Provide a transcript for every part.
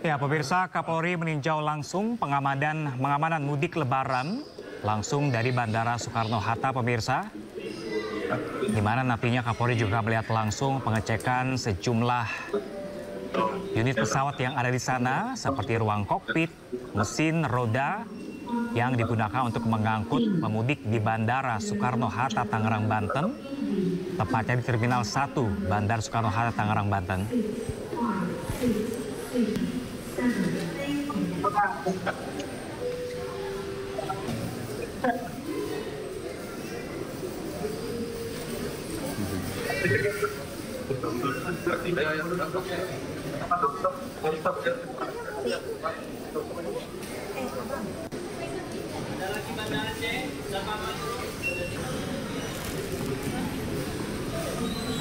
Ya, pemirsa, Kapolri meninjau langsung pengamanan mudik Lebaran langsung dari Bandara Soekarno-Hatta, pemirsa. Di mana nantinya Kapolri juga melihat langsung pengecekan sejumlah unit pesawat yang ada di sana, seperti ruang kokpit, mesin, roda yang digunakan untuk mengangkut pemudik di Bandara Soekarno-Hatta, Tangerang, Banten, tepatnya di Terminal 1 Bandara Soekarno-Hatta, Tangerang, Banten.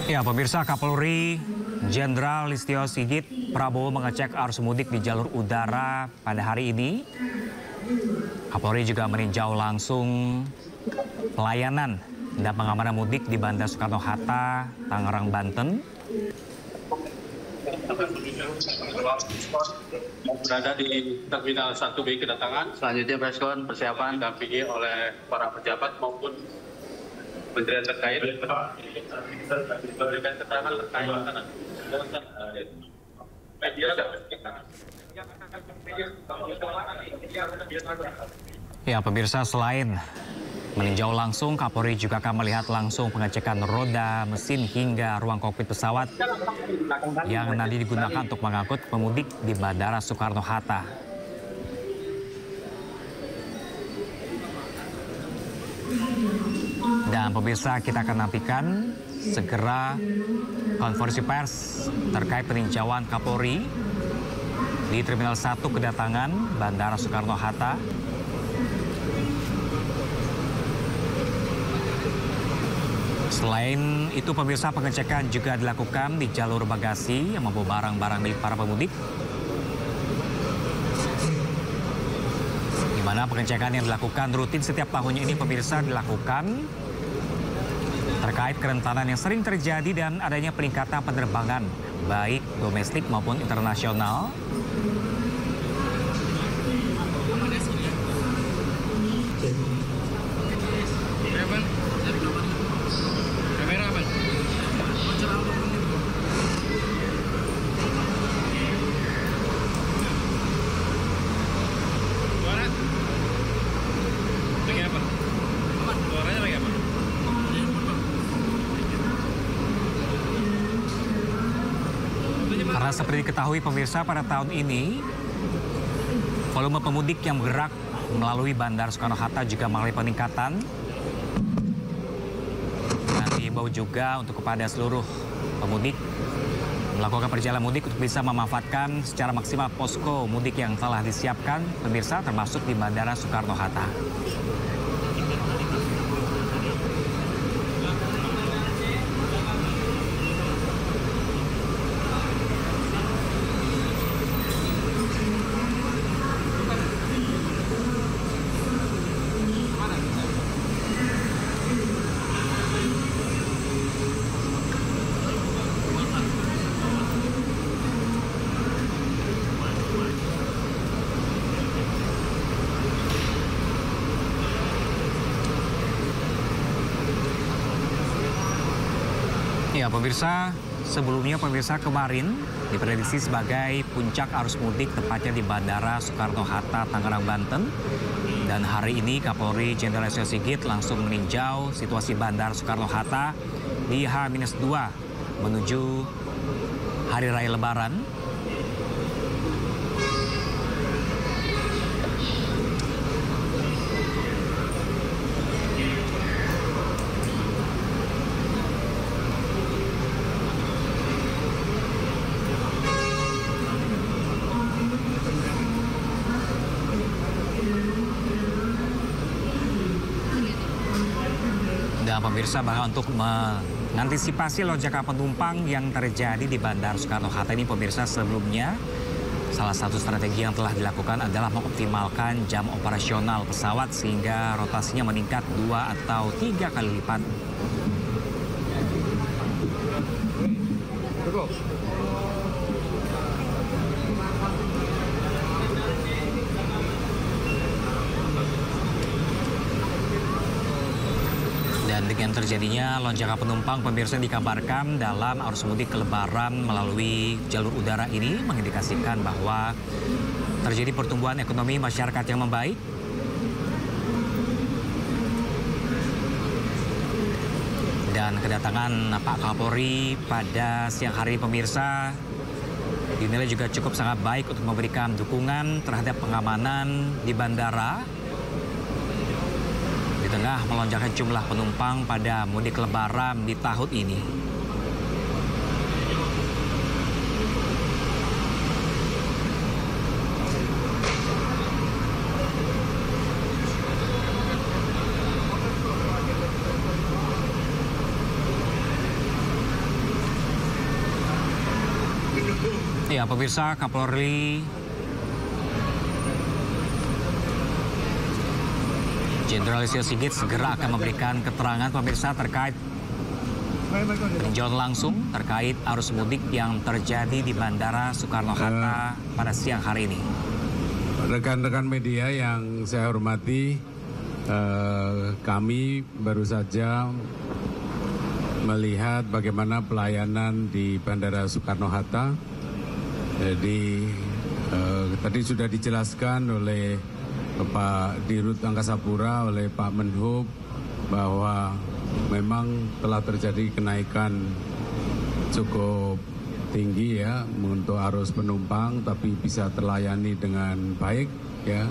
Ya, pemirsa, Kapolri Jenderal Listio Sigit Prabowo mengecek arus mudik di jalur udara pada hari ini. Kapolri juga meninjau langsung pelayanan dan pengamanan mudik di Bandara Soekarno-Hatta, Tangerang, Banten. Berada di Terminal 1B kedatangan. Selanjutnya preskon persiapan didampingi oleh para pejabat maupun kementerian terkait. Berikan keterangan terkait Ya, pemirsa, selain meninjau langsung, Kapolri juga akan melihat langsung pengecekan roda, mesin hingga ruang kokpit pesawat yang nanti digunakan untuk mengangkut pemudik di Bandara Soekarno-Hatta. Dan pemirsa, kita akan nantikan segera konferensi pers terkait peninjauan Kapolri di Terminal 1 kedatangan Bandara Soekarno-Hatta. Selain itu, pemirsa, pengecekan juga dilakukan di jalur bagasi yang membawa barang-barang milik para pemudik. Di mana pengecekan yang dilakukan rutin setiap tahunnya ini, pemirsa, dilakukan terkait kerentanan yang sering terjadi dan adanya peningkatan penerbangan baik domestik maupun internasional. Karena seperti diketahui, pemirsa, pada tahun ini volume pemudik yang bergerak melalui Bandara Soekarno-Hatta juga mengalami peningkatan. Dan diimbau juga untuk kepada seluruh pemudik melakukan perjalanan mudik untuk bisa memanfaatkan secara maksimal posko mudik yang telah disiapkan, pemirsa, termasuk di Bandara Soekarno-Hatta. Ya, pemirsa, sebelumnya, pemirsa, kemarin diprediksi sebagai puncak arus mudik tepatnya di Bandara Soekarno-Hatta, Tangerang, Banten. Dan hari ini Kapolri Jenderal Listio Sigit langsung meninjau situasi Bandara Soekarno-Hatta di H-2 menuju Hari Raya Lebaran. Dan pemirsa, bahkan untuk mengantisipasi lonjakan penumpang yang terjadi di Bandara Soekarno-Hatta ini, pemirsa, sebelumnya salah satu strategi yang telah dilakukan adalah mengoptimalkan jam operasional pesawat sehingga rotasinya meningkat 2 atau 3 kali lipat. Dengan terjadinya lonjakan penumpang, pemirsa, dikabarkan dalam arus mudik Lebaran melalui jalur udara ini mengindikasikan bahwa terjadi pertumbuhan ekonomi masyarakat yang membaik. Dan kedatangan Pak Kapolri pada siang hari, pemirsa, dinilai juga cukup sangat baik untuk memberikan dukungan terhadap pengamanan di bandara di tengah melonjaknya jumlah penumpang pada mudik Lebaran di tahun ini. Ya, pemirsa, Kapolri Jenderal Listio Sigit segera akan memberikan keterangan, pemirsa, terkait peninjauan langsung terkait arus mudik yang terjadi di Bandara Soekarno-Hatta pada siang hari ini. Rekan-rekan media yang saya hormati, kami baru saja melihat bagaimana pelayanan di Bandara Soekarno-Hatta. Jadi tadi sudah dijelaskan oleh Pak Dirut Angkasa Pura, oleh Pak Menhub, bahwa memang telah terjadi kenaikan cukup tinggi ya untuk arus penumpang, tapi bisa terlayani dengan baik ya.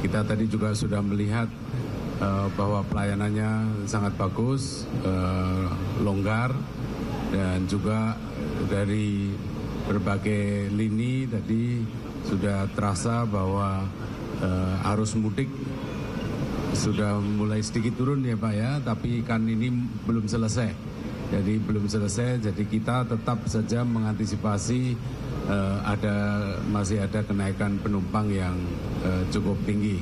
Kita tadi juga sudah melihat bahwa pelayanannya sangat bagus, longgar, dan juga dari berbagai lini tadi sudah terasa bahwa arus mudik sudah mulai sedikit turun ya Pak ya, tapi kan ini belum selesai. Jadi belum selesai, jadi kita tetap saja mengantisipasi masih ada kenaikan penumpang yang cukup tinggi.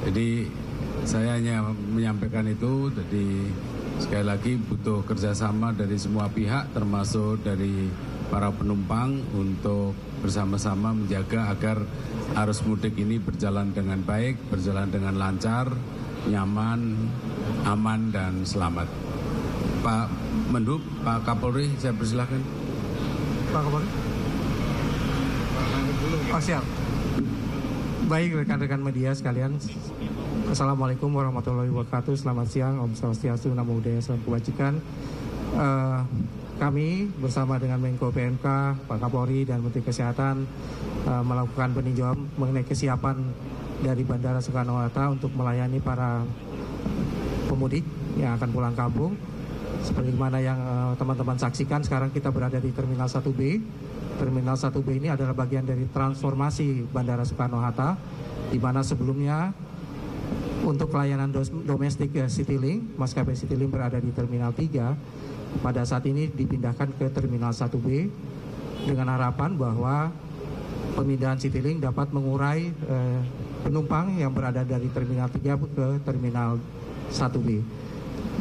Jadi saya hanya menyampaikan itu, jadi sekali lagi butuh kerjasama dari semua pihak termasuk dari para penumpang untuk bersama-sama menjaga agar arus mudik ini berjalan dengan baik, berjalan dengan lancar, nyaman, aman, dan selamat. Pak Menhub, Pak Kapolri, saya persilahkan. Pak Kapolri. Oh, siap. Baik, rekan-rekan media sekalian. Assalamualaikum warahmatullahi wabarakatuh. Selamat siang, Om Swastiastu, Namo Buddhaya, Salam Kebajikan. Kami bersama dengan Menko PMK, Pak Kapolri, dan Menteri Kesehatan melakukan peninjauan mengenai kesiapan dari Bandara Soekarno-Hatta untuk melayani para pemudik yang akan pulang kampung. Seperti mana yang teman-teman saksikan, sekarang kita berada di Terminal 1B. Terminal 1B ini adalah bagian dari transformasi Bandara Soekarno-Hatta, di mana sebelumnya untuk pelayanan domestik Citylink, maskapai Citylink berada di Terminal 3. Pada saat ini dipindahkan ke Terminal 1B dengan harapan bahwa pemindahan Citylink dapat mengurai penumpang yang berada dari Terminal 3 ke Terminal 1B.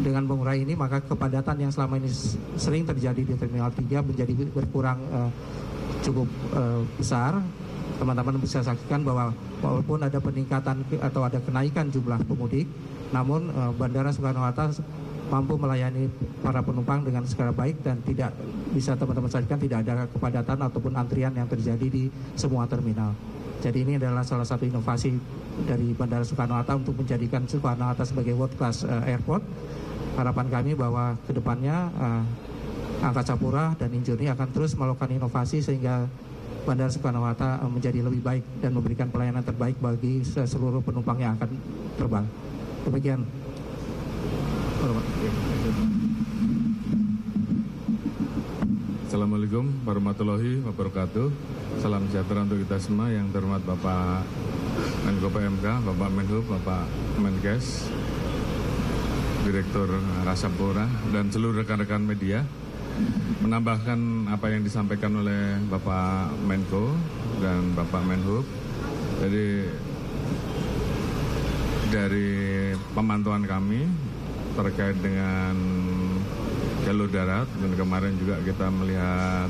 Dengan mengurai ini, maka kepadatan yang selama ini sering terjadi di Terminal 3 menjadi berkurang cukup besar. Teman-teman bisa saksikan bahwa walaupun ada peningkatan atau ada kenaikan jumlah pemudik, namun Bandara Soekarno-Hatta mampu melayani para penumpang dengan secara baik dan tidak bisa teman-teman saksikan tidak ada kepadatan ataupun antrian yang terjadi di semua terminal. Jadi ini adalah salah satu inovasi dari Bandara Soekarno-Hatta untuk menjadikan Soekarno-Hatta sebagai world class airport. Harapan kami bahwa kedepannya Angkasa Pura dan Injurni akan terus melakukan inovasi sehingga Bandara Soekarno-Hatta menjadi lebih baik dan memberikan pelayanan terbaik bagi seluruh penumpang yang akan terbang. Demikian. Assalamualaikum warahmatullahi wabarakatuh. Salam sejahtera untuk kita semua. Yang terhormat Bapak Menko PMK, Bapak Menhub, Bapak Menkes, Direktur Angkasa Pura, dan seluruh rekan-rekan media. Menambahkan apa yang disampaikan oleh Bapak Menko dan Bapak Menhub. Jadi dari pemantauan kami terkait dengan jalur darat, dan kemarin juga kita melihat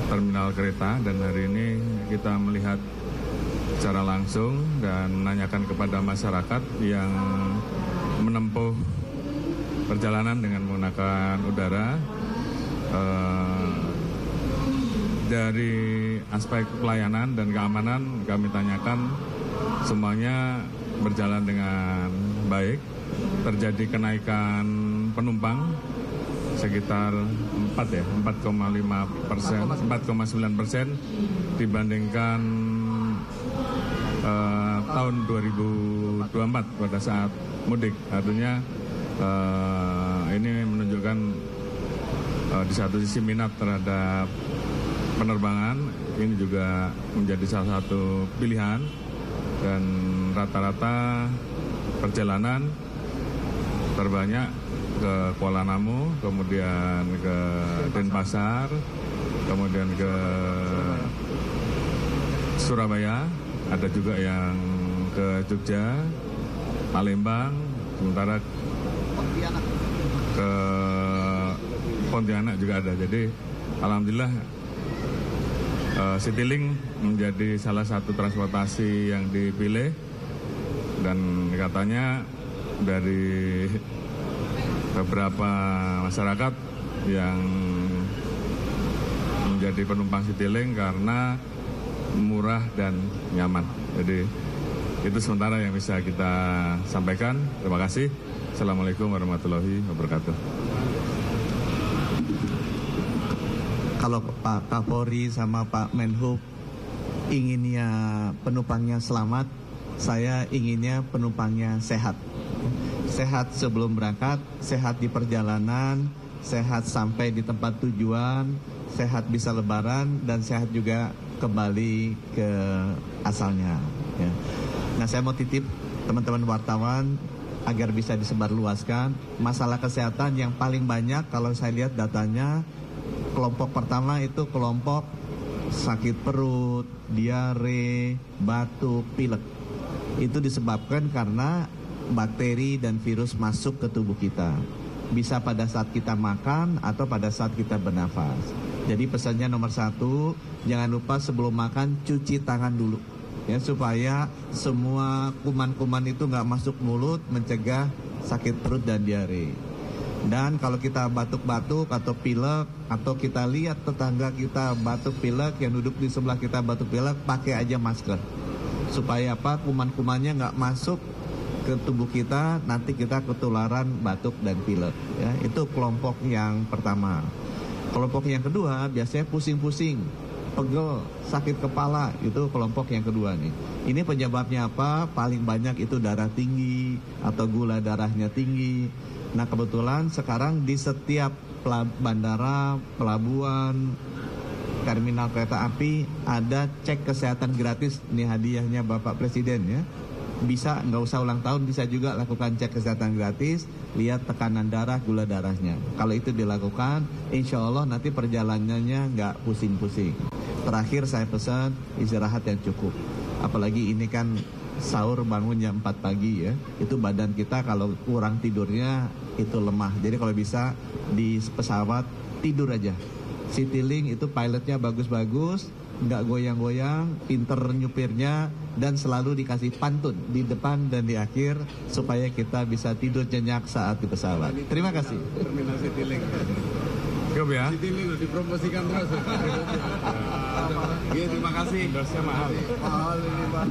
terminal kereta, dan hari ini kita melihat secara langsung dan menanyakan kepada masyarakat yang menempuh perjalanan dengan menggunakan udara. Dari aspek pelayanan dan keamanan kami tanyakan semuanya berjalan dengan baik. Terjadi kenaikan penumpang sekitar 4,9% dibandingkan tahun 2024 pada saat mudik. Artinya ini menunjukkan di satu sisi minat terhadap penerbangan ini juga menjadi salah satu pilihan, dan rata-rata perjalanan terbanyak ke Kuala Namu, kemudian ke Denpasar, kemudian ke Surabaya, ada juga yang ke Jogja, Palembang, sementara ke Pontianak juga ada. Jadi alhamdulillah Citylink menjadi salah satu transportasi yang dipilih, dan katanya dari beberapa masyarakat yang menjadi penumpang Citylink karena murah dan nyaman. Jadi itu sementara yang bisa kita sampaikan. Terima kasih. Assalamualaikum warahmatullahi wabarakatuh. Kalau Pak Kapolri sama Pak Menhub inginnya penumpangnya selamat, saya inginnya penumpangnya sehat. Sehat sebelum berangkat, sehat di perjalanan, sehat sampai di tempat tujuan, sehat bisa lebaran, dan sehat juga kembali ke asalnya. Ya. Nah, saya mau titip teman-teman wartawan agar bisa disebarluaskan. Masalah kesehatan yang paling banyak kalau saya lihat datanya, kelompok pertama itu kelompok sakit perut, diare, batuk, pilek. Itu disebabkan karena bakteri dan virus masuk ke tubuh kita. Bisa pada saat kita makan atau pada saat kita bernafas. Jadi pesannya nomor 1, jangan lupa sebelum makan cuci tangan dulu. Ya, supaya semua kuman-kuman itu nggak masuk mulut, mencegah sakit perut dan diare. Dan kalau kita batuk-batuk atau pilek, atau kita lihat tetangga kita batuk pilek, yang duduk di sebelah kita batuk pilek, pakai aja masker. Supaya apa? Kuman-kumannya nggak masuk ke tubuh kita, nanti kita ketularan batuk dan pilek. Ya, itu kelompok yang pertama. Kelompok yang kedua biasanya pusing-pusing, pegel, sakit kepala, itu kelompok yang kedua nih. Ini penyebabnya apa? Paling banyak itu darah tinggi atau gula darahnya tinggi. Nah, kebetulan sekarang di setiap bandara, pelabuhan, terminal kereta api ada cek kesehatan gratis. Ini hadiahnya Bapak Presiden ya. Bisa, nggak usah ulang tahun, bisa juga lakukan cek kesehatan gratis, lihat tekanan darah, gula darahnya. Kalau itu dilakukan, insya Allah nanti perjalanannya nggak pusing-pusing. Terakhir saya pesan istirahat yang cukup. Apalagi ini kan sahur bangun jam 4 pagi ya. Itu badan kita kalau kurang tidurnya itu lemah. Jadi kalau bisa di pesawat tidur aja. Citylink itu pilotnya bagus-bagus, nggak goyang-goyang, pinter nyupirnya, dan selalu dikasih pantun di depan dan di akhir supaya kita bisa tidur nyenyak saat di pesawat. Terima kasih. Terminal Citylink. Cukup ya. Citylink dipromosikan terus. Iya, terima kasih. Dosnya mahal. Mahal ini, Pak.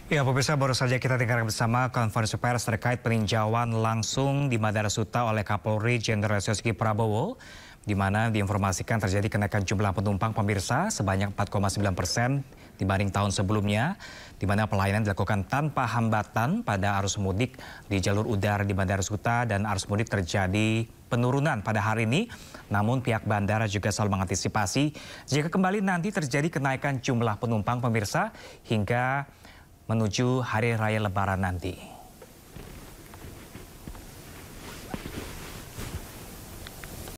Ya, pemirsa, baru saja kita dengarkan bersama konferensi pers terkait peninjauan langsung di Bandara Suta oleh Kapolri Jenderal Listio Prabowo, di mana diinformasikan terjadi kenaikan jumlah penumpang pemirsa sebanyak 4,9% dibanding tahun sebelumnya, di mana pelayanan dilakukan tanpa hambatan pada arus mudik di jalur udara di Bandara Suta, dan arus mudik terjadi penurunan pada hari ini. Namun pihak bandara juga selalu mengantisipasi jika kembali nanti terjadi kenaikan jumlah penumpang pemirsa hingga menuju Hari Raya Lebaran nanti.